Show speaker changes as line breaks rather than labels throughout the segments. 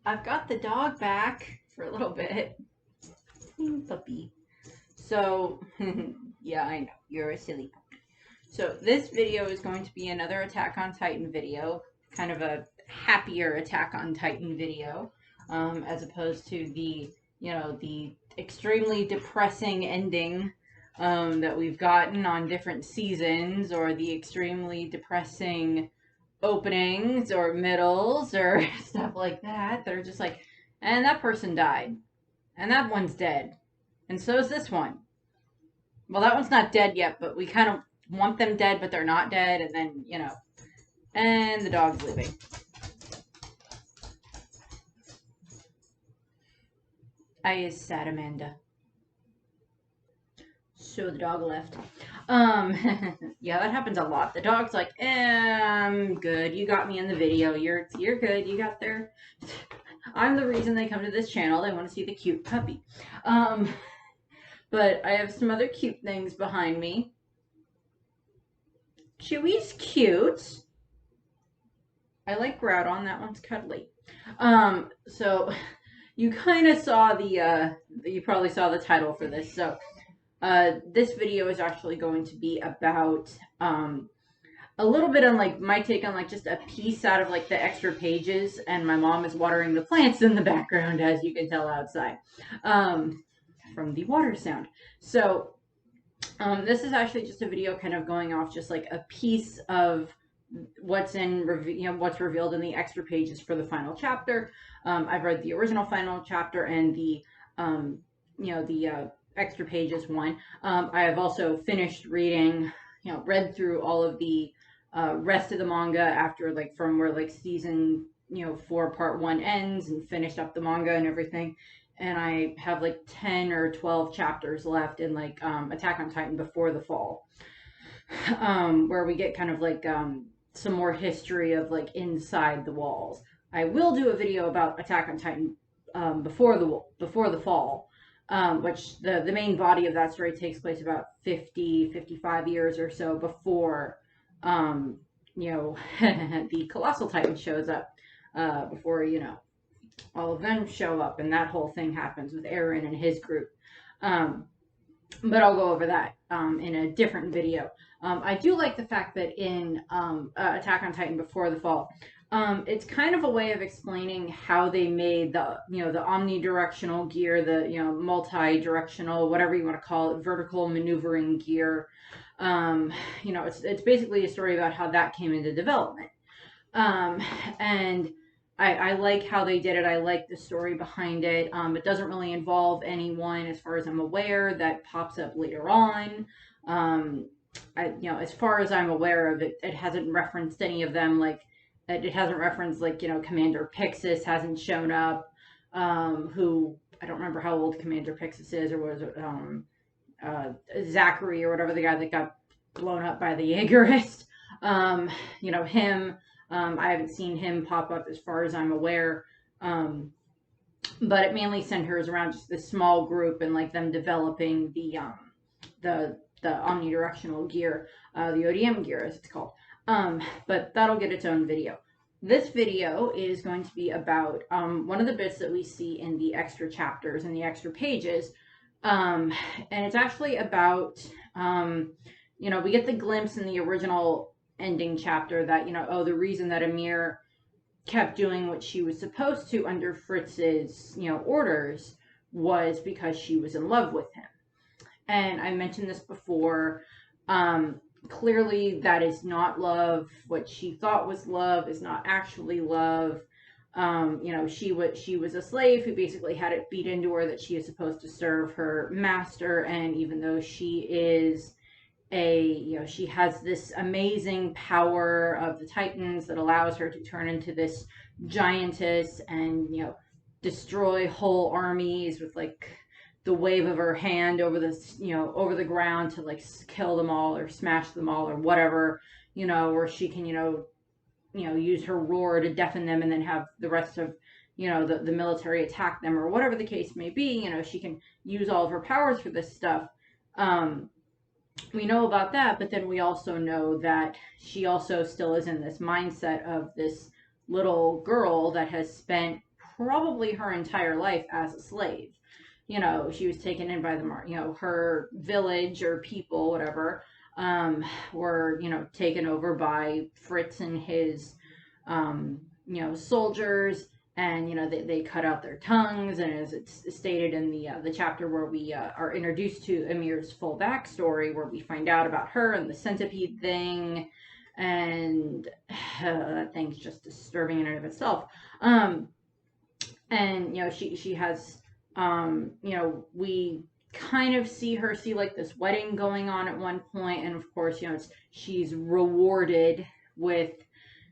I've got the dog back for a little bit. Puppy. So, yeah, I know. You're a silly puppy. So, this video is going to be another Attack on Titan video. Kind of a happier Attack on Titan video. As opposed to the extremely depressing ending that we've gotten on different seasons, or the extremely depressing openings or middles or stuff like that are just like, and that person died, and that one's dead, and so is this one. Well, that one's not dead yet, but we kind of want them dead, but they're not dead, and then, and the dog's leaving. I is sad, Amanda. So the dog left. Yeah, that happens a lot. The dog's like, I'm good. You got me in the video. You're good. You got there. I'm the reason they come to this channel. They want to see the cute puppy. But I have some other cute things behind me. Chewy's cute. I like Groudon. That one's cuddly. So you kind of saw you probably saw the title for this. So this video is actually going to be about a little bit on like my take on like just a piece out of like the extra pages, and my mom is watering the plants in the background, as you can tell outside, from the water sound. So this is actually just a video kind of going off just like a piece of what's what's revealed in the extra pages for the final chapter. I've read the original final chapter and the extra pages one. I have also finished reading, read through all of the rest of the manga after like from where like season 4 part 1 ends, and finished up the manga and everything. And I have like 10 or 12 chapters left in like Attack on Titan Before the Fall, where we get kind of like some more history of like inside the walls. I will do a video about Attack on Titan Before the Fall, which the main body of that story takes place about 55 years or so before the Colossal Titan shows up, before all of them show up, and that whole thing happens with Eren and his group. But I'll go over that in a different video. I do like the fact that in Attack on Titan Before the Fall, it's kind of a way of explaining how they made the omnidirectional gear, the multi-directional, whatever you want to call it, vertical maneuvering gear. It's basically a story about how that came into development. And I like how they did it. I like the story behind it. It doesn't really involve anyone, as far as I'm aware, that pops up later on. As far as I'm aware of it, it hasn't referenced any of them. Like, it hasn't referenced, like, Commander Pixis hasn't shown up, who, I don't remember how old Commander Pixis is, or was it, Zachary, or whatever, the guy that got blown up by the Jaegerist. Him. I haven't seen him pop up as far as I'm aware. But it mainly centers around just this small group and like them developing the omnidirectional gear, the ODM gear as it's called. But that'll get its own video. This video is going to be about one of the bits that we see in the extra chapters and the extra pages. And it's actually about, we get the glimpse in the original ending chapter that, the reason that Ymir kept doing what she was supposed to under Fritz's, orders, was because she was in love with him. And I mentioned this before. Clearly that is not love. What she thought was love is not actually love. She was a slave who basically had it beat into her that she is supposed to serve her master, and even though she is she has this amazing power of the Titans that allows her to turn into this giantess and, destroy whole armies with like the wave of her hand over the ground to like kill them all or smash them all or whatever, or she can, use her roar to deafen them and then have the rest of, the military attack them, or whatever the case may be. She can use all of her powers for this stuff. We know about that, but then we also know that she also still is in this mindset of this little girl that has spent probably her entire life as a slave. You know, she was taken in by the, you know, her village or people, whatever, were, you know, taken over by Fritz and his, you know, soldiers. And, you know, they cut out their tongues. And as it's stated in the chapter where we are introduced to Ymir's full backstory, where we find out about her and the centipede thing. And that thing's just disturbing in and of itself. And, you know, she has, you know, we kind of see like this wedding going on at one point. And of course, you know, she's rewarded with,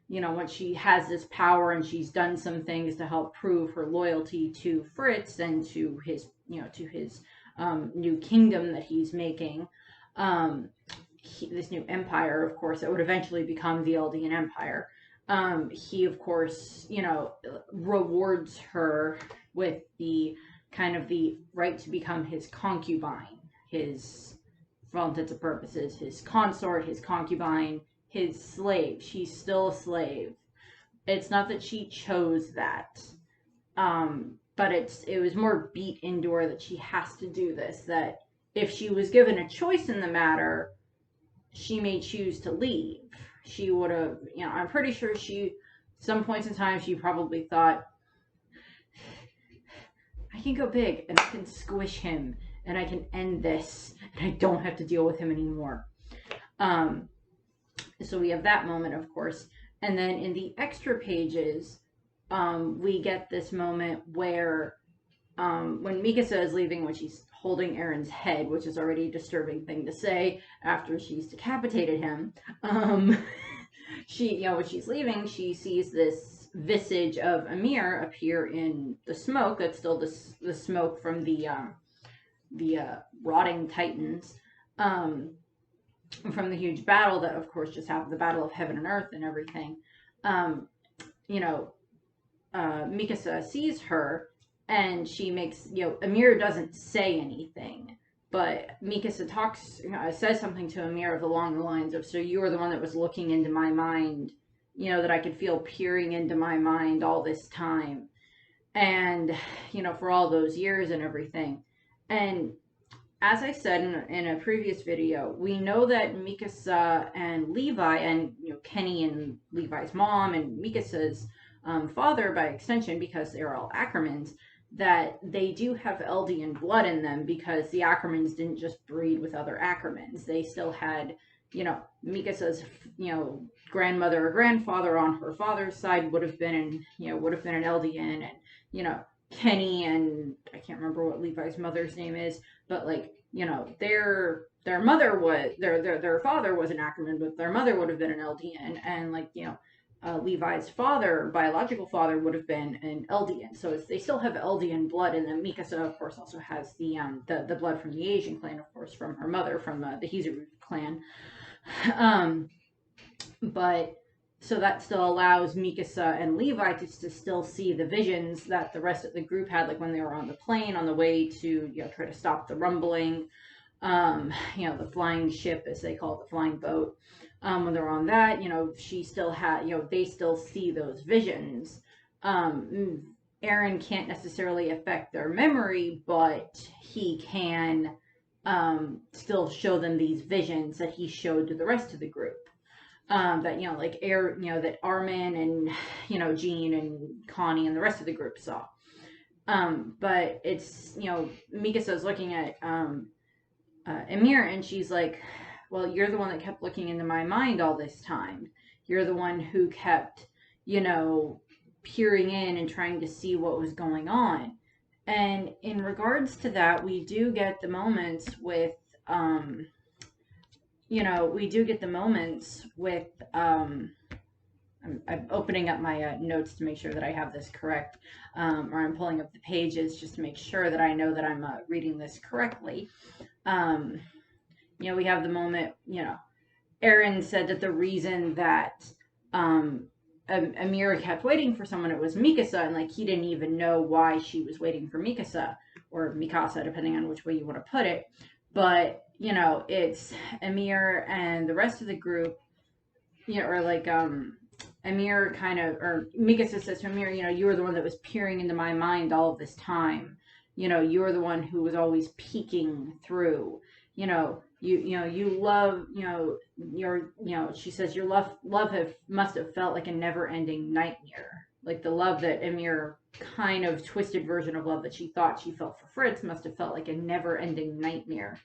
you know, when she has this power and she's done some things to help prove her loyalty to Fritz and to his, you know, to his new kingdom that he's making. This new empire, of course, that would eventually become the Eldian Empire. He, of course, you know, rewards her with the kind of the right to become his concubine, his, for all intents and purposes, his consort, his concubine, his slave. She's still a slave. It's not that she chose that, but it was more beat into her that she has to do this, that if she was given a choice in the matter, she may choose to leave. She would have, you know, I'm pretty sure some points in time, she probably thought, I can go big and I can squish him and I can end this and I don't have to deal with him anymore. So we have that moment, of course. And then in the extra pages, we get this moment where when Mikasa is leaving, when she's holding Aaron's head, which is already a disturbing thing to say after she's decapitated him, she, you know, when she's leaving, she sees this visage of Ymir appear in the smoke. That's still the smoke from the rotting titans, from the huge battle that, of course, just happened, the battle of heaven and earth and everything. You know, Mikasa sees her, and she makes, you know, Ymir doesn't say anything, but Mikasa talks, you know, says something to Ymir along the lines of, so you were the one that was looking into my mind, you know, that I could feel peering into my mind all this time. And, you know, for all those years and everything. And as I said in a previous video, we know that Mikasa and Levi, and, you know, Kenny and Levi's mom and Mikasa's father by extension, because they're all Ackermans, that they do have Eldian blood in them, because the Ackermans didn't just breed with other Ackermans. They still had, you know, Mikasa's, you know, grandmother or grandfather on her father's side would have been an Eldian, and, you know, Kenny and I can't remember what Levi's mother's name is, but, like, you know, their mother was, their father was an Ackerman, but their mother would have been an Eldian, and, like, you know, Levi's father, biological father, would have been an Eldian. So they still have Eldian blood in them. Mikasa, of course, also has the blood from the Asian clan, of course, from her mother, from the Hizaru clan. But so that still allows Mikasa and Levi to still see the visions that the rest of the group had, like when they were on the plane on the way to, you know, try to stop the rumbling, you know, the flying ship, as they call it, the flying boat. When they're on that, you know, she still had, you know, they still see those visions. Aaron can't necessarily affect their memory, but he can still show them these visions that he showed to the rest of the group. That, you know, like you know, that Armin and, you know, Jean and Connie and the rest of the group saw. But it's, you know, Mikasa's looking at Ymir, and she's like, well, you're the one that kept looking into my mind all this time. You're the one who kept, you know, peering in and trying to see what was going on. And in regards to that, we do get the moments with, you know, we do get the moments with, I'm opening up my notes to make sure that I have this correct, or I'm pulling up the pages just to make sure that I know that I'm reading this correctly. You know, we have the moment, you know, Aaron said that the reason that Ymir kept waiting for someone, it was Mikasa, and, like, he didn't even know why she was waiting for Mikasa, or Mikasa, depending on which way you want to put it. But, you know, it's Ymir and the rest of the group, you know, or like Ymir kind of, or Mikasa says to Ymir, you were the one that was peering into my mind all of this time. You were the one who was always peeking through. You love, she says your love must have felt like a never ending nightmare. Like the love that Ymir, kind of twisted version of love that she thought she felt for Fritz, must have felt like a never ending nightmare.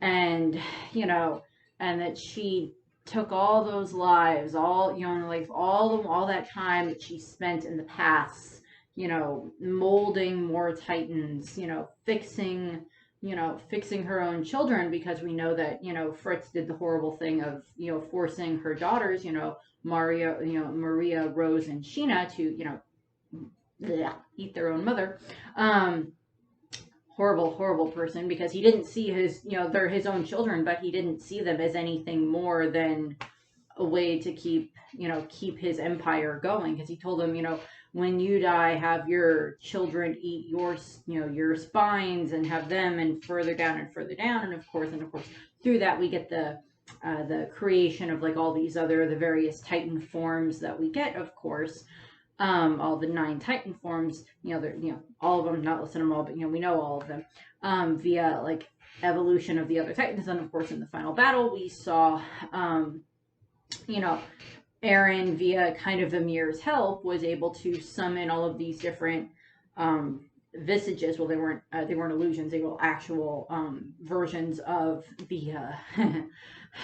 And, and that she took all those lives, all, like all that time that she spent in the past, molding more Titans, fixing her own children, because we know that, Fritz did the horrible thing of, forcing her daughters, Maria, Rose, and Sheena to, eat their own mother. Horrible person, because he didn't see his, they're his own children, but he didn't see them as anything more than a way to keep his empire going, because he told them, when you die, have your children eat your spines and have them, and further down and further down. And of course through that we get the creation of like all these other, the various Titan forms that we get, of course. All the 9 Titan forms, they're, all of them, not listing them all, but, we know all of them, via like evolution of the other Titans. And of course, in the final battle, we saw, Eren, via kind of Ymir's help, was able to summon all of these different, visages. Well, they weren't illusions, they were actual, versions of the,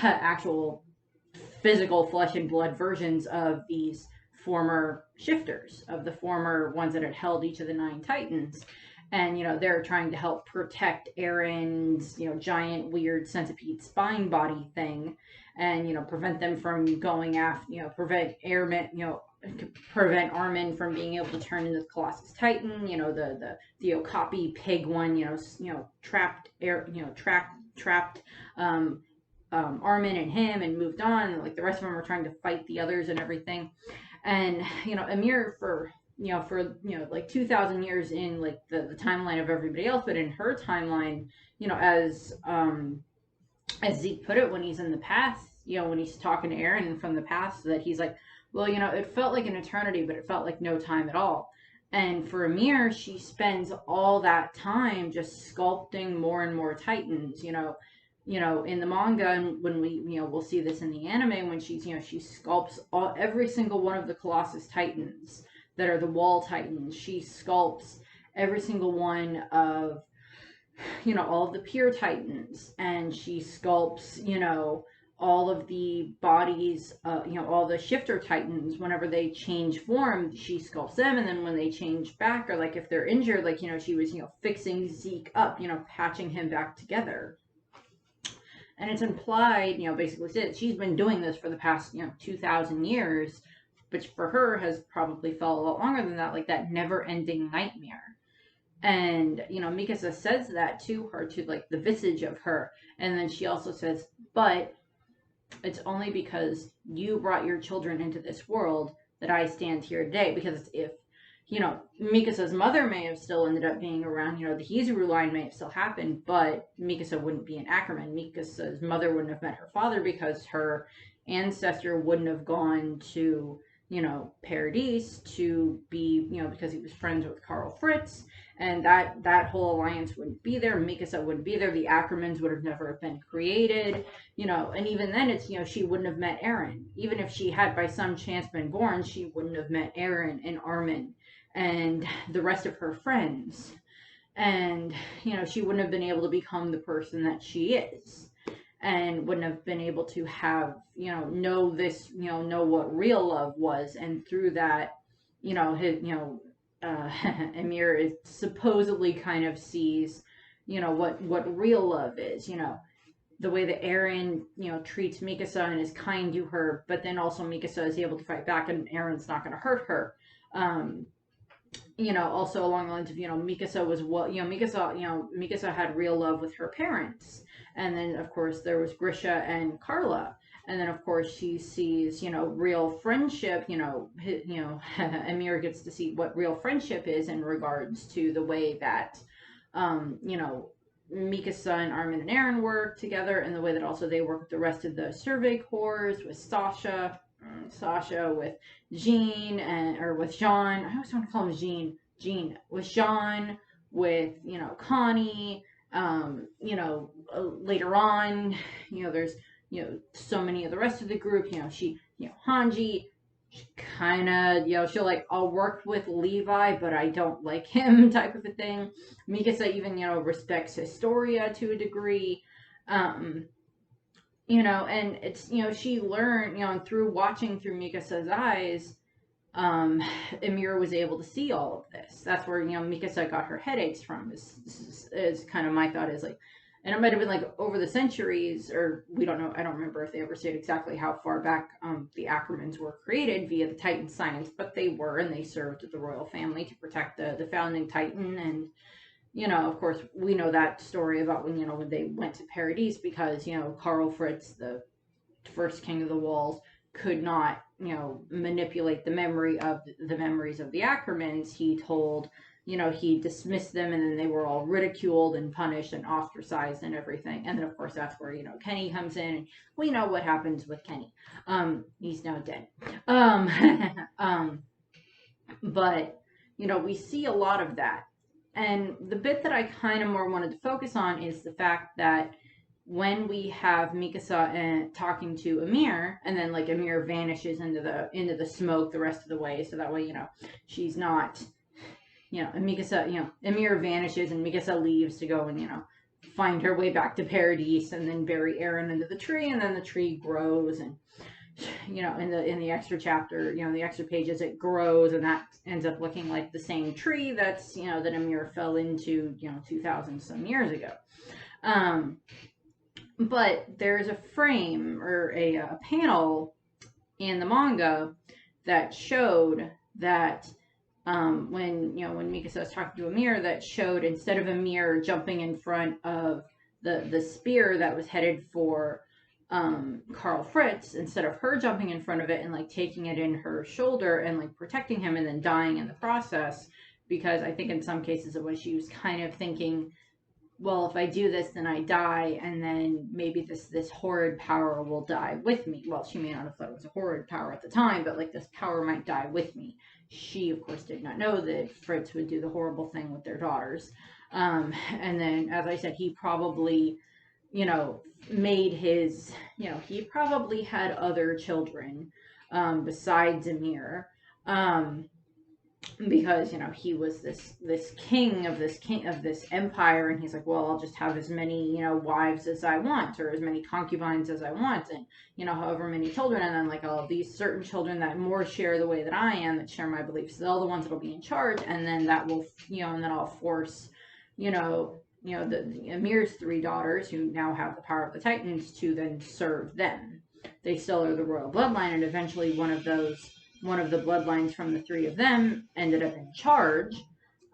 actual physical flesh and blood versions of these former shifters, of the former ones that had held each of the 9 Titans. And, they're trying to help protect Eren's, giant, weird centipede spine body thing, and, prevent them from going after, prevent Armin from being able to turn into the Colossus Titan, the Okapi pig one, trapped Armin and him, and moved on, and like the rest of them were trying to fight the others and everything. And, Ymir, for like 2,000 years in like the timeline of everybody else, but in her timeline, as Zeke put it when he's in the past, when he's talking to Eren from the past, that he's like, well, it felt like an eternity, but it felt like no time at all. And for Ymir, she spends all that time just sculpting more and more Titans, in the manga, and when we, we'll see this in the anime, when she's, she sculpts every single one of the Colossus Titans that are the Wall Titans. She sculpts every single one of, all of the Pure Titans, and she sculpts, all of the bodies, all the Shifter Titans. Whenever they change form, she sculpts them, and then when they change back, or like if they're injured, like, she was, fixing Zeke up, patching him back together. And it's implied, basically said she's been doing this for the past, 2,000 years, which for her has probably felt a lot longer than that, like that never-ending nightmare. And, Mikasa says that to her, to like the visage of her. And then she also says, but it's only because you brought your children into this world that I stand here today. Because if, Mikasa's mother may have still ended up being around, the Hizuru line may have still happened, but Mikasa wouldn't be an Ackerman. Mikasa's mother wouldn't have met her father, because her ancestor wouldn't have gone to, Paradise to be, because he was friends with Karl Fritz, and that whole alliance wouldn't be there. Mikasa wouldn't be there. The Ackermans would have never been created, and even then it's, she wouldn't have met Eren. Even if she had by some chance been born, she wouldn't have met Eren and Armin and the rest of her friends. And, she wouldn't have been able to become the person that she is, and wouldn't have been able to have, know what real love was. And through that, Ymir is supposedly kind of sees, what real love is, the way that Eren, treats Mikasa and is kind to her, but then also Mikasa is able to fight back and Eren's not going to hurt her. Also along the lines of, Mikasa was Mikasa had real love with her parents. And then, of course, there was Grisha and Carla. And then, of course, she sees, real friendship, Ymir gets to see what real friendship is in regards to the way that, Mikasa and Armin and Eren work together, and the way that also they work with the rest of the Survey Corps, with Sasha, Sasha with Jean, or with Jean. I always want to call him Jean. Jean with Jean, with Connie. Later on, there's so many of the rest of the group. Hanji. She kind of, she'll like, I'll work with Levi, but I don't like him, type of a thing. Mikasa even, respects Historia to a degree. And it's, she learned, and through watching through Mikasa's eyes, Ymir was able to see all of this. That's where, Mikasa got her headaches from, is kind of my thought, is like, and it might have been like over the centuries, or we don't know, I don't remember if they ever said exactly how far back the Ackermans were created via the Titan science, but they were, and they served the royal family to protect the founding Titan. And of course, we know that story about when they went to Paradise, because, Karl Fritz, the first king of the walls, could not, manipulate the memories of the Ackermans. He told, he dismissed them, and then they were all ridiculed and punished and ostracized and everything. And then, of course, that's where, Kenny comes in, and we know what happens with Kenny. He's now dead. But, we see a lot of that. And the bit that I kind of more wanted to focus on is the fact that when we have Mikasa talking to Ymir, and then like Ymir vanishes into the smoke the rest of the way, so that way she's not, and Mikasa, Ymir vanishes and Mikasa leaves to go and find her way back to Paradise, and then bury Eren into the tree, and then the tree grows, and in the extra chapter, the extra pages, it grows, and that ends up looking like the same tree that's, that Ymir fell into, 2,000 some years ago. But there's a frame, or a panel in the manga that showed that when Mikasa was talking to Ymir, that showed, instead of Ymir jumping in front of the spear that was headed for Karl Fritz, instead of her jumping in front of it and like taking it in her shoulder and like protecting him and then dying in the process, because I think in some cases it was, she was kind of thinking, well, if I do this, then I die, and then maybe this horrid power will die with me. Well, she may not have thought it was a horrid power at the time, but like, this power might die with me. She, of course, did not know that Fritz would do the horrible thing with their daughters. And then, as I said, he probably, made his, he probably had other children besides Ymir. Because he was this king of this empire, and he's like, well, I'll just have as many wives as I want, or as many concubines as I want, and however many children, and then like all these certain children that more share the way that I am, that share my beliefs, they're the ones that'll be in charge, and then that will and then I'll force the Ymir's 3 daughters, who now have the power of the Titans, to then serve them. They still are the royal bloodline, and eventually one of the bloodlines from the 3 of them ended up in charge,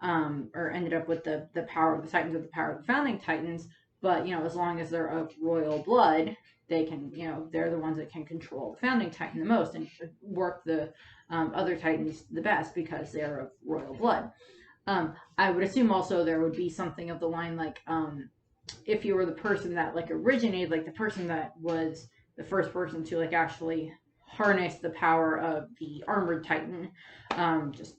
or ended up with the power of the Titans, with the power of the founding Titans. But, as long as they're of royal blood, they can, they're the ones that can control the founding Titan the most, and work the other Titans the best, because they're of royal blood. I would assume also there would be something of the line, like, if you were the person that, like, originated, like, the person that was the first person to, like, actually harness the power of the armored Titan, just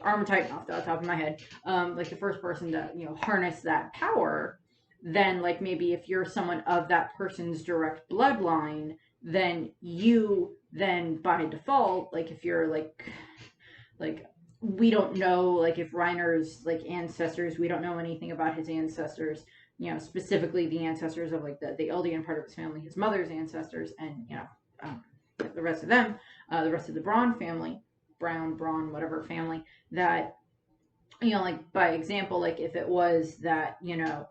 armored Titan off the top of my head, like the first person to harness that power, then like maybe if you're someone of that person's direct bloodline, then you then by default, like if you're like we don't know, like if Reiner's like ancestors, we don't know anything about his ancestors, specifically the ancestors of like the Eldian part of his family, his mother's ancestors, and the rest of them, the rest of the Braun family, Braun, whatever family, that, like, by example, like, if it was that, if,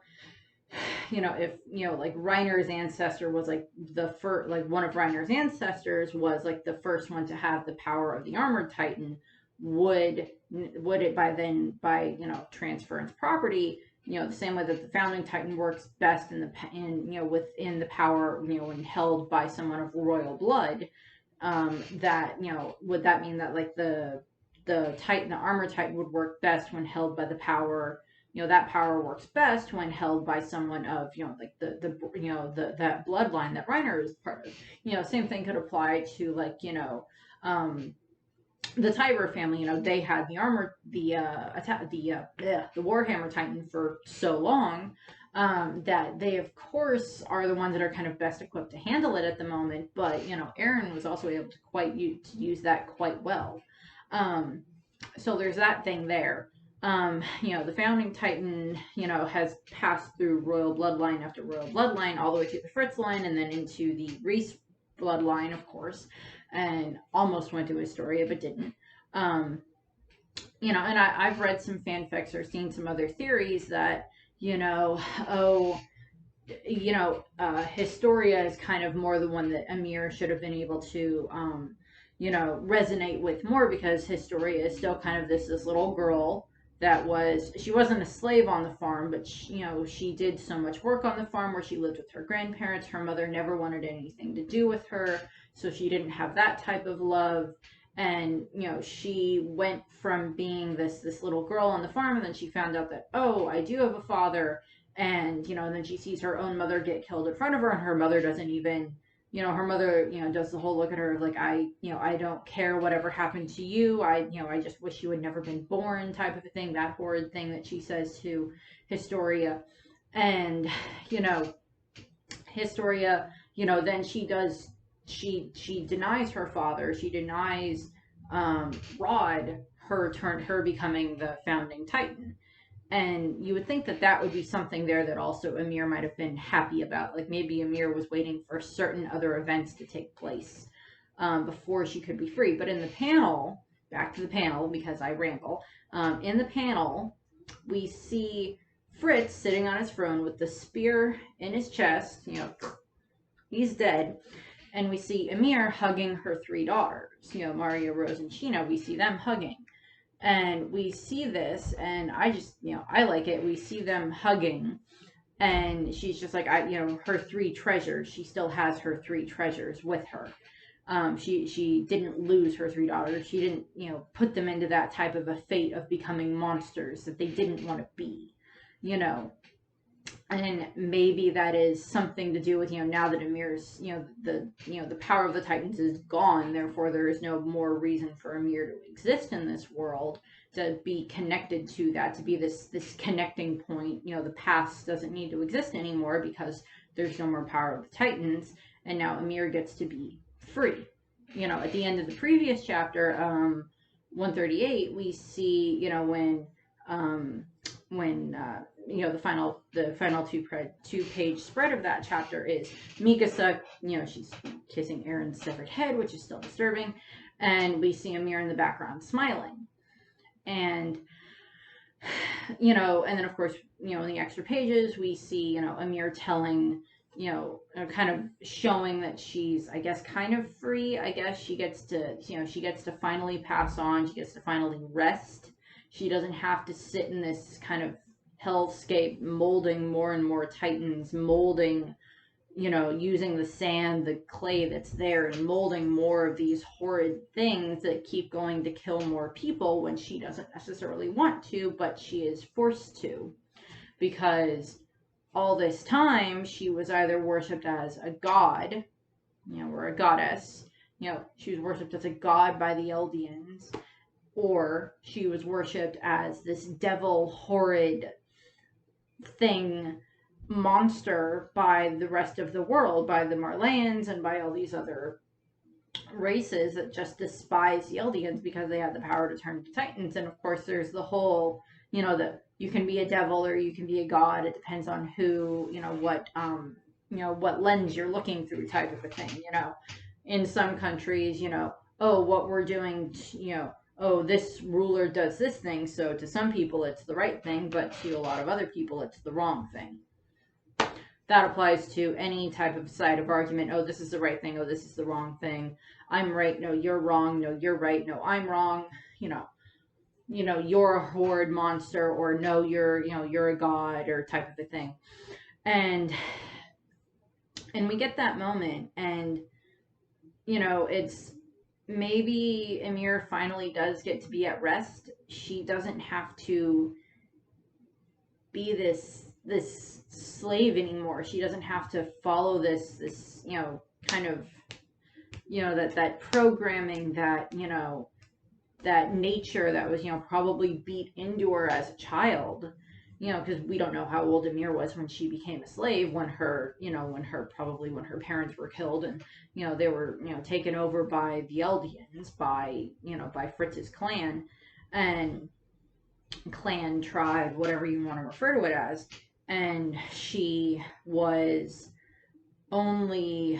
like, Reiner's ancestor was, like, the first, like, one of Reiner's ancestors was, like, the first one to have the power of the Armored Titan, would it by transference property, the same way that the founding Titan works best within the power, when held by someone of royal blood, that, would that mean that, like, the Titan, the Armored Titan, would work best when held by the power that power works best when held by someone of, like that bloodline that Reiner is part of. Same thing could apply to, like, the Tiber family. They had the Warhammer Titan for so long, that they, of course, are the ones that are kind of best equipped to handle it at the moment. But Aaron was also able to use that quite well. So there's that thing there. The founding Titan, has passed through royal bloodline after royal bloodline, all the way to the Fritz line, and then into the Reese bloodline, of course, and almost went to Historia, but didn't. And I've read some fanfics or seen some other theories that, Historia is kind of more the one that Ymir should have been able to, resonate with more, because Historia is still kind of this little girl that she wasn't a slave on the farm, but she did so much work on the farm where she lived with her grandparents. Her mother never wanted anything to do with her, so she didn't have that type of love. And she went from being this little girl on the farm, and then she found out that, oh, I do have a father. And and then she sees her own mother get killed in front of her, and her mother doesn't even, her mother, does the whole look at her like, I don't care whatever happened to you. I just wish you had never been born, type of a thing, that horrid thing that she says to Historia. And, Historia, then she denies her father. She denies, Rod, her becoming the founding Titan. And you would think that that would be something there that also Ymir might have been happy about. Like, maybe Ymir was waiting for certain other events to take place, before she could be free. But in the panel, back to the panel because I ramble, in the panel, we see Fritz sitting on his throne with the spear in his chest. He's dead. And we see Ymir hugging her 3 daughters, Maria, Rose, and Sheena. We see them hugging. And we see this, and I just, I like it. We see them hugging, and she's just like, her 3 treasures. She still has her 3 treasures with her. She didn't lose her 3 daughters. She didn't, put them into that type of a fate of becoming monsters that they didn't want to be, And maybe that is something to do with, now that Ymir's, the power of the Titans is gone, therefore there is no more reason for Ymir to exist in this world, to be connected to that, to be this connecting point. The past doesn't need to exist anymore because there's no more power of the Titans, and now Ymir gets to be free. At the end of the previous chapter, 138, we see, when the final 2-page spread of that chapter is Mikasa, she's kissing Aaron's severed head, which is still disturbing, and we see Ymir in the background smiling. And and then, of course, in the extra pages we see Ymir telling, kind of showing that she's, I guess, kind of free. I guess she gets to finally pass on. She gets to finally rest. She doesn't have to sit in this kind of hellscape, molding more and more Titans, molding, using the sand, the clay that's there, and molding more of these horrid things that keep going to kill more people when she doesn't necessarily want to, but she is forced to. Because all this time, she was either worshipped as a god, or a goddess. She was worshipped as a god by the Eldians, or she was worshipped as this devil, horrid thing, monster by the rest of the world, by the Marleyans and by all these other races that just despise the Eldians because they had the power to turn to Titans. And of course there's the whole, that you can be a devil or you can be a god. It depends on who, what lens you're looking through, type of a thing. In some countries, oh, what we're doing, oh, this ruler does this thing, so to some people it's the right thing, but to a lot of other people it's the wrong thing. That applies to any type of side of argument. Oh, this is the right thing. Oh, this is the wrong thing. I'm right. No, you're wrong. No, you're right. No, I'm wrong. You're a horde monster, or no, you're a god, or type of a thing. And we get that moment, and it's, maybe Ymir finally does get to be at rest. She doesn't have to be this slave anymore. She doesn't have to follow this kind of that programming, that that nature that was probably beat into her as a child, because we don't know how old Ymir was when she became a slave, when her parents were killed, and they were taken over by the Eldians, by Fritz's clan, and clan, tribe, whatever you want to refer to it as. And she was only,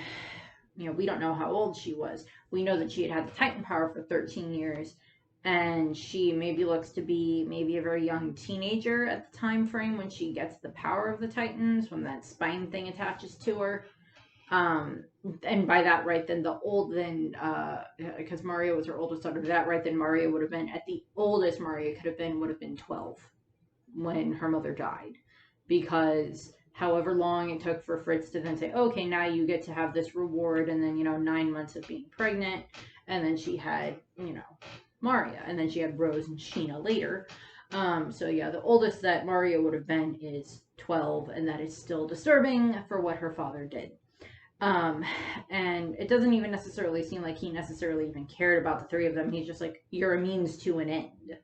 we don't know how old she was. We know that she had the Titan power for 13 years, and she maybe looks to be maybe a very young teenager at the time frame when she gets the power of the Titans, when that spine thing attaches to her. And by that right, then because Maria was her oldest daughter, that right, then Maria would have been, at the oldest Maria would have been 12 when her mother died, because however long it took for Fritz to then say, okay, now you get to have this reward, and then 9 months of being pregnant, and then she had Maria, and then she had Rose and Sheena later. So yeah, the oldest that Maria would have been is 12, and that is still disturbing for what her father did. And it doesn't even necessarily seem like he necessarily even cared about the three of them. He's just like, you're a means to an end.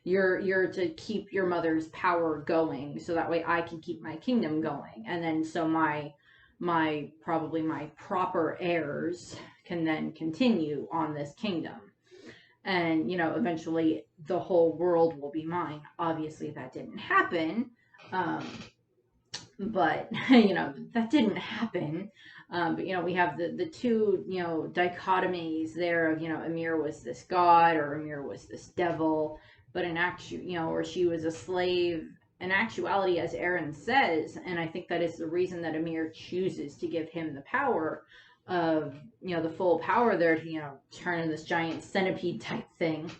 You're to keep your mother's power going, so that way I can keep my kingdom going, and then so my proper heirs can then continue on this kingdom, and eventually the whole world will be mine. Obviously that didn't happen, but that didn't happen. But we have the two dichotomies there of Ymir was this god, or Ymir was this devil, but in or she was a slave in actuality, as Aaron says. And I think that is the reason that Ymir chooses to give him the power of the full power there to turn in this giant centipede type thing.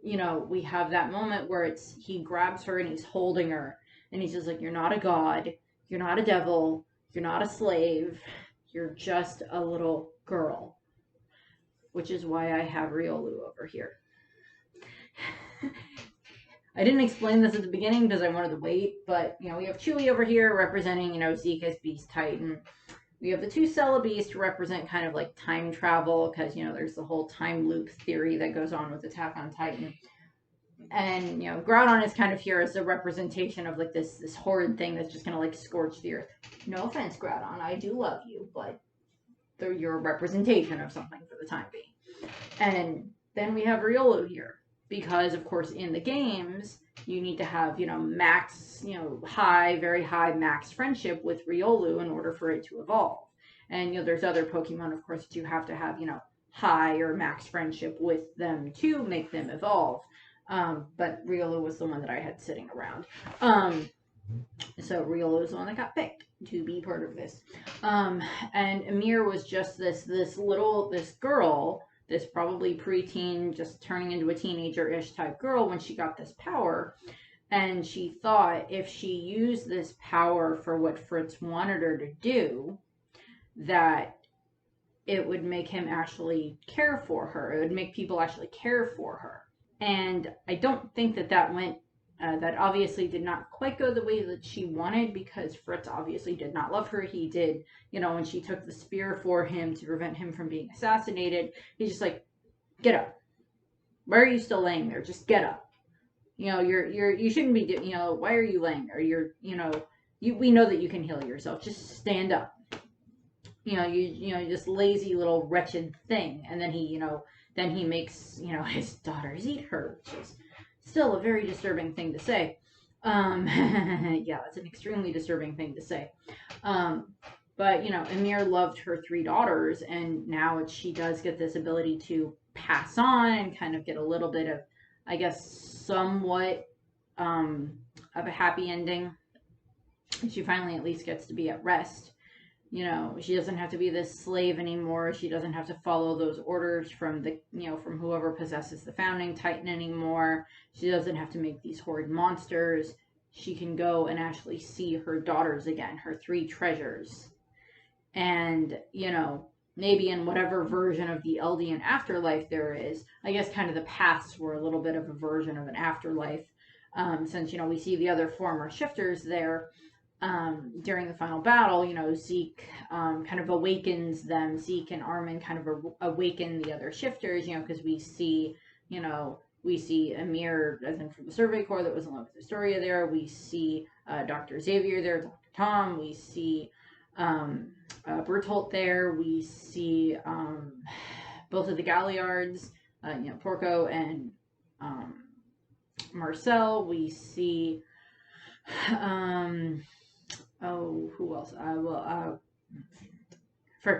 We have that moment where he grabs her and he's holding her, and he's just like, you're not a god, you're not a devil, you're not a slave, you're just a little girl. Which is why I have Riolu over here. I didn't explain this at the beginning because I wanted to wait, but we have Chewie over here representing Zeka's Beast Titan. We have the two Celebeasts to represent kind of like time travel, because there's the whole time loop theory that goes on with Attack on Titan. And Groudon is kind of here as a representation of like this horrid thing that's just gonna like scorch the earth. No offense, Groudon, I do love you, but you're a representation of something for the time being. And then we have Riolu here, because of course in the games you need to have max, very high max friendship with Riolu in order for it to evolve. And there's other Pokemon, of course, that you have to have high or max friendship with them to make them evolve. But Riolu was the one that I had sitting around. So Riolu is the one that got picked to be part of this. And Ymir was just this girl, this probably preteen, just turning into a teenager-ish type girl when she got this power. And she thought if she used this power for what Fritz wanted her to do, that it would make him actually care for her. It would make people actually care for her. And I don't think that went, that obviously did not quite go the way that she wanted, because Fritz obviously did not love her. He did, when she took the spear for him to prevent him from being assassinated, he's just like, get up. Why are you still laying there? Just get up. You shouldn't be, why are you laying there? We know that you can heal yourself. Just stand up. This lazy little wretched thing. And then he makes, his daughters eat her, which is still a very disturbing thing to say. Yeah, it's an extremely disturbing thing to say. But, Ymir loved her 3 daughters, and now she does get this ability to pass on and kind of get a little bit of, I guess, somewhat of a happy ending. She finally at least gets to be at rest. She doesn't have to be this slave anymore. She doesn't have to follow those orders from from whoever possesses the founding Titan anymore. She doesn't have to make these horrid monsters. She can go and actually see her daughters again, her 3 treasures. And, maybe in whatever version of the Eldian afterlife there is, I guess kind of the paths were a little bit of a version of an afterlife. since, you know, we see the other former shifters there during the final battle. You know, Zeke kind of awakens them. Zeke and Armin kind of awaken the other shifters, you know, because we see, you know, we see Ymir, as in from the Survey Corps, that was in love with Historia there. We see Dr. Xavier there, Dr. Tom. We see Bertolt there. We see both of the Galliards, you know, Porco and Marcel. We see, oh, who else?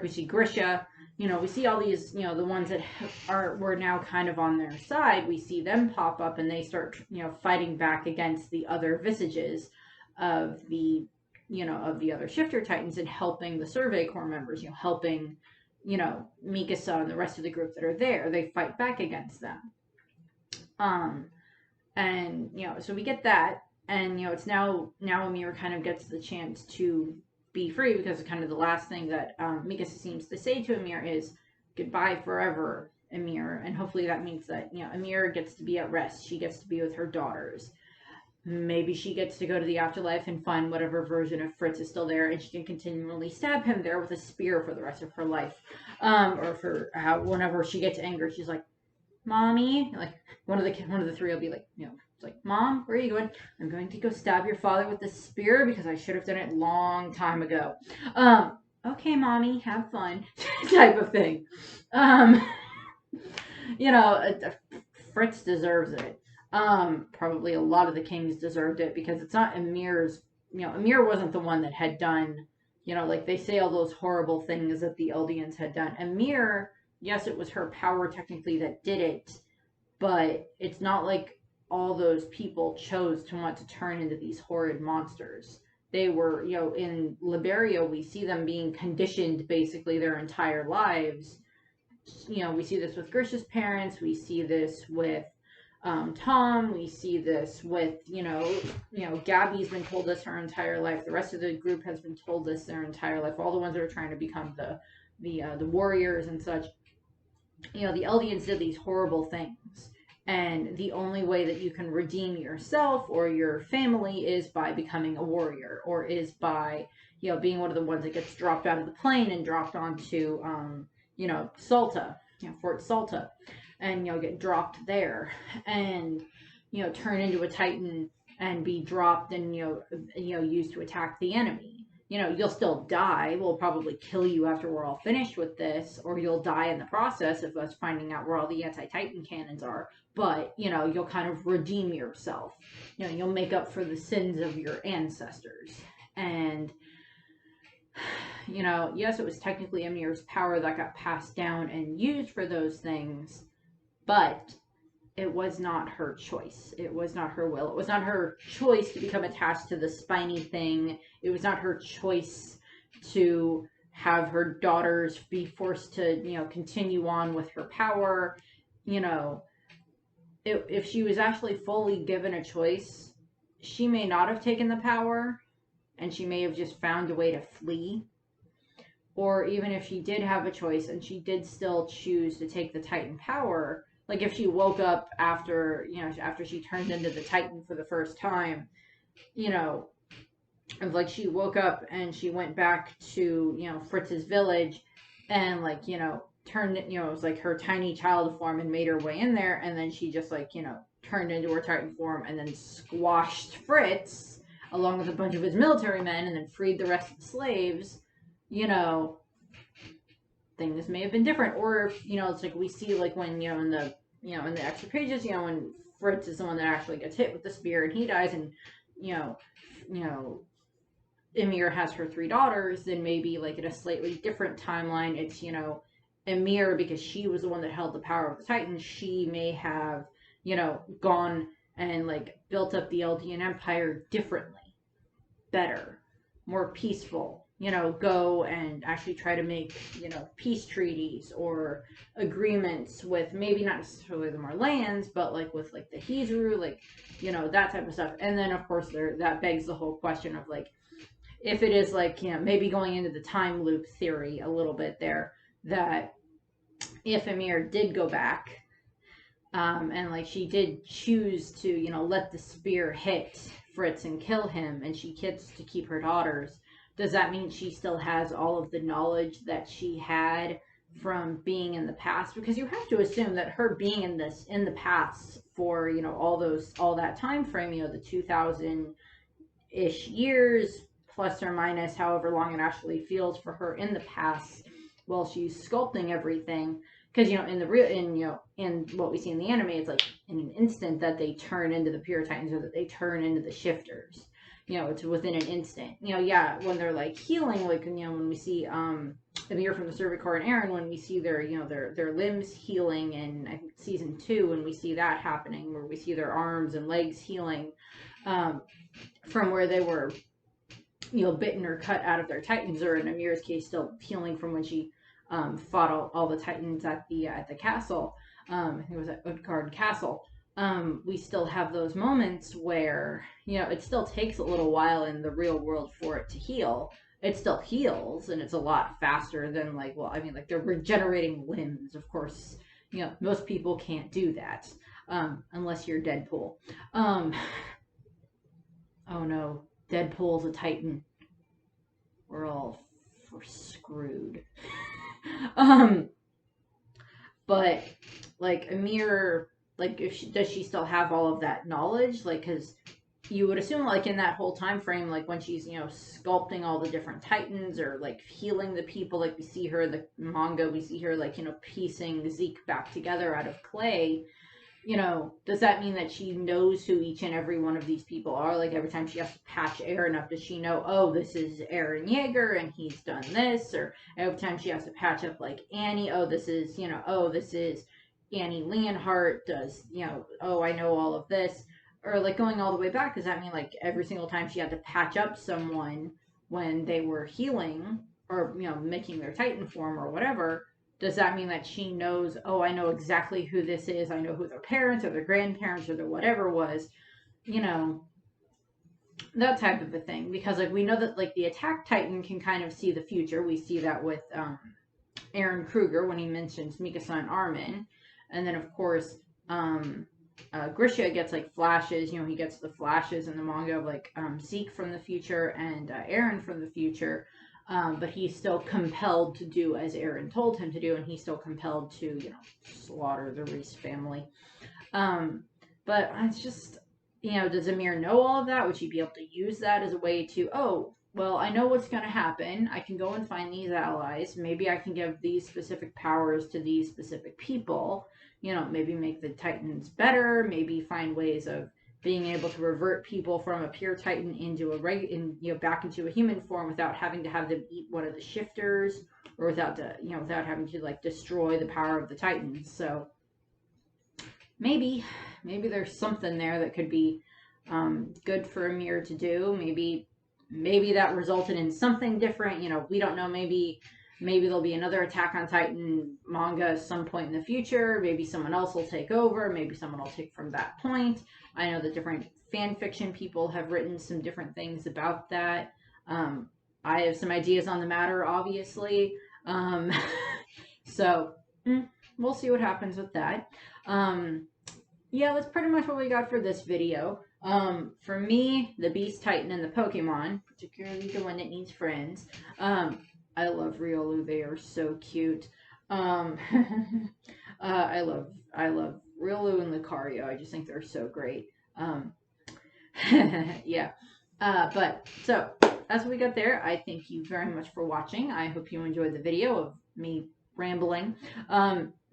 We see Grisha. You know, we see all these, you know, the ones that were now kind of on their side. We see them pop up and they start, you know, fighting back against the other visages of the, you know, of the other shifter titans and helping the Survey Corps members, you know, helping, you know, Mikasa and the rest of the group that are there. They fight back against them. And, you know, so we get that. And, you know, it's now Ymir kind of gets the chance to be free, because kind of the last thing that Mikasa seems to say to Ymir is, goodbye forever, Ymir. And hopefully that means that, you know, Ymir gets to be at rest. She gets to be with her daughters. Maybe she gets to go to the afterlife and find whatever version of Fritz is still there, and she can continually stab him there with a spear for the rest of her life. Or for whenever she gets angry, she's like, Mommy, like one of the three will be like, you know, it's like, Mom, where are you going? I'm going to go stab your father with the spear because I should have done it a long time ago. Okay, Mommy, have fun, type of thing. You know, Fritz deserves it. Probably a lot of the kings deserved it, because it's not Ymir's, you know, Ymir wasn't the one that had done, you know, like they say all those horrible things that the Eldians had done. Ymir, yes, it was her power technically that did it, but it's not like all those people chose to want to turn into these horrid monsters. They were, you know, in Liberia, we see them being conditioned basically their entire lives. You know, we see this with Grisha's parents. We see this with Tom. We see this with, you know, Gabby's been told this her entire life. The rest of the group has been told this their entire life. All the ones that are trying to become the warriors and such. You know, the Eldians did these horrible things. And the only way that you can redeem yourself or your family is by becoming a warrior, or is by, you know, being one of the ones that gets dropped out of the plane and dropped onto, you know, Salta, you know, Fort Salta, and, you know, get dropped there and, you know, turn into a Titan and be dropped and, you know, used to attack the enemy. You know, you'll still die. We'll probably kill you after we're all finished with this, or you'll die in the process of us finding out where all the anti-Titan cannons are. But, you know, you'll kind of redeem yourself. You know, you'll make up for the sins of your ancestors. And, you know, yes, it was technically Ymir's power that got passed down and used for those things, but it was not her choice. It was not her will. It was not her choice to become attached to the spiny thing. It was not her choice to have her daughters be forced to, you know, continue on with her power. You know, if she was actually fully given a choice, she may not have taken the power, and she may have just found a way to flee. Or even if she did have a choice and she did still choose to take the Titan power, like if she woke up after, you know, after she turned into the Titan for the first time, you know, of like she woke up and she went back to, you know, Fritz's village and, like, you know, turned, you know, it was like her tiny child form and made her way in there, and then she just, like, you know, turned into her Titan form and then squashed Fritz along with a bunch of his military men and then freed the rest of the slaves, you know, things may have been different. Or, you know, it's like we see, like, when, you know, in the extra pages, you know, when Fritz is the one that actually gets hit with the spear and he dies, and, you know, Ymir has her 3 daughters, then maybe, like, in a slightly different timeline, it's, you know, Ymir, because she was the one that held the power of the Titan, she may have, you know, gone and, like, built up the Eldian Empire differently, better, more peaceful. You know, go and actually try to make, you know, peace treaties or agreements with maybe not necessarily the Marleyans, but like with like the Hizuru, like, you know, that type of stuff. And then of course that begs the whole question of, like, if it is, like, you know, maybe going into the time loop theory a little bit there, that if Ymir did go back, And like she did choose to, let the spear hit Fritz and kill him, and she gets to keep her daughters. Does that mean she still has all of the knowledge that she had from being in the past? Because you have to assume that her being in the past for, all that time frame, the 2000-ish years, plus or minus however long it actually feels for her in the past while she's sculpting everything. Because in the real, in what we see in the anime, it's like in an instant that they turn into the pure titans, or that they turn into the shifters. It's within an instant. When they're like healing, like when we see Ymir from the Cervicore and Eren, when we see their limbs healing in, I think, season 2, when we see that happening, where we see their arms and legs healing from where they were bitten or cut out of their titans, or in Ymir's case, still healing from when she fought all the titans at the castle. I think it was at Utgard Castle. We still have those moments where it still takes a little while in the real world for it to heal. It still heals, and it's a lot faster than they're regenerating limbs. Of course, most people can't do that unless you're Deadpool. Oh no, Deadpool's a titan. We're all screwed. But like Ymir, like does she still have all of that knowledge? Like, because you would assume, like, in that whole time frame, like when she's sculpting all the different titans, or like healing the people, like we see her in the manga, we see her like piecing Zeke back together out of clay. Does that mean that she knows who each and every one of these people are? Like, every time she has to patch Eren up, does she know, oh, this is Eren Yeager and he's done this? Or every time she has to patch up, like, Annie, oh, this is Annie Leonhardt, oh, I know all of this. Or, like, going all the way back, does that mean, like, every single time she had to patch up someone when they were healing, or, making their Titan form or whatever, does that mean that she knows, oh, I know exactly who this is, I know who their parents or their grandparents or their whatever was, that type of a thing? Because, like, we know that, like, the Attack Titan can kind of see the future. We see that with Eren Kruger when he mentions Mikasa and Armin. And then, of course, Grisha gets, like, flashes. He gets the flashes in the manga of, like, Zeke from the future and Eren from the future. But he's still compelled to do as Eren told him to do, and he's still compelled to, slaughter the Reese family. But it's just, does Ymir know all of that? Would she be able to use that as a way to, oh, well, I know what's going to happen. I can go and find these allies. Maybe I can give these specific powers to these specific people. Maybe make the Titans better. Maybe find ways of being able to revert people from a pure titan into back into a human form without having to have them eat one of the shifters, or without having to, like, destroy the power of the titans. So maybe there's something there that could be good for Ymir to do. Maybe that resulted in something different. We don't know. Maybe there'll be another Attack on Titan manga at some point in the future. Maybe someone else will take over. Maybe someone will take from that point. I know that different fan fiction people have written some different things about that. I have some ideas on the matter, obviously. So we'll see what happens with that. Yeah, that's pretty much what we got for this video. For me, the Beast Titan and the Pokemon, particularly the one that needs friends. I love Riolu. They are so cute. I love Riolu and Lucario. I just think they're so great. Yeah. But so that's what we got there. I thank you very much for watching. I hope you enjoyed the video of me rambling.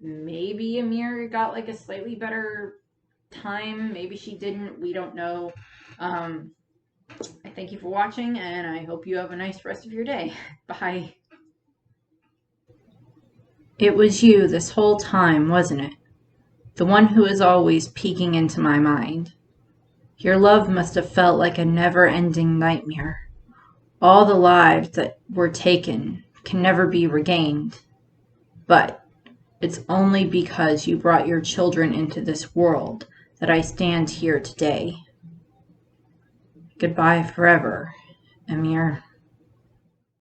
Maybe Ymir got, like, a slightly better time. Maybe she didn't. We don't know. I thank you for watching, and I hope you have a nice rest of your day. Bye. It was you this whole time, wasn't it? The one who is always peeking into my mind. Your love must have felt like a never-ending nightmare. All the lives that were taken can never be regained. But it's only because you brought your children into this world that I stand here today. Goodbye forever, Ymir.